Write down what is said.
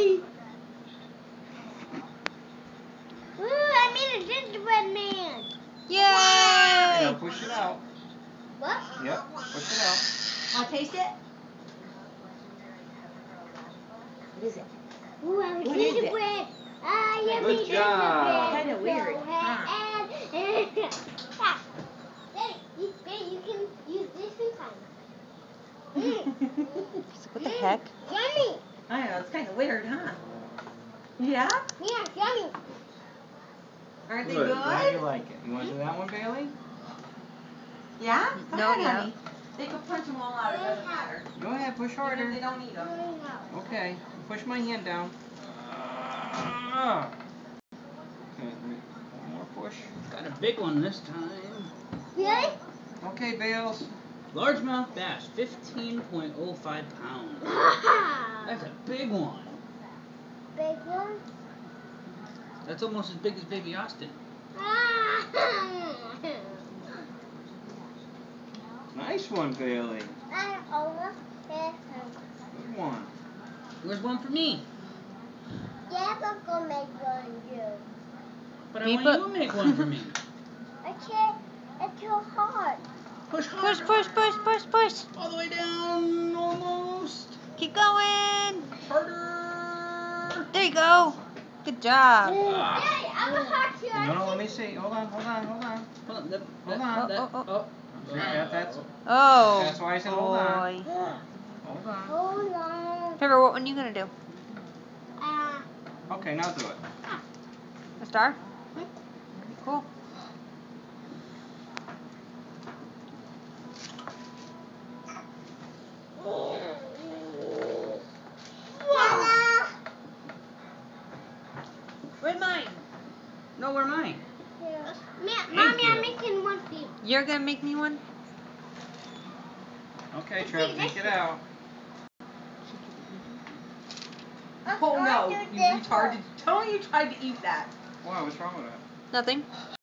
Yay! Ooh, I made a gingerbread man. Yay! Now push it out. What? Yep, push it out. Want to taste it? What is it? Ooh, I'm a What is it? gingerbread. Yummy Good job. gingerbread. Kinda weird, huh? Daddy, you can use this sometimes. What the heck? Yummy. I know, it's kind of weird, huh? Yeah? Yeah, yummy. Aren't they Good. good? Glad you like it. You want to do that one, Bailey? Yeah? Go No, ahead, yeah. honey. They could punch them all out, it doesn't matter. Go ahead, push Even if harder. they don't eat them. Okay, push my hand down. Okay, one more push. Got a big one this time. Really? Okay, Bales. Largemouth bass, 15.05 pounds. That's a big one. Big one? That's almost as big as Baby Austin. Nice one, Bailey. Over there. Good one. Where's one for me? Yeah, I'm gonna make one too. But I Beep want it. you to make one for me. I can't. It's too hard. Push Push, harder. push, push, push, push. All the way down, almost. Keep going. Harder. There you go. Good job. Daddy, I'm a hard too. No, let me see. Hold on. Hold on. Hold on. Oh. See, that's Oh, That's why I said hold on. boy. Hold on. Hold on. Trevor, what one are you going to do? Okay, now do it. A star? Cool. Where's mine? No, where mine? Mommy, you. I'm making one for you. You're going to make me one? Okay, Trev, take it out. Oh no, you retarded. Tell me you tried to eat that. Wow, what's wrong with that? Nothing.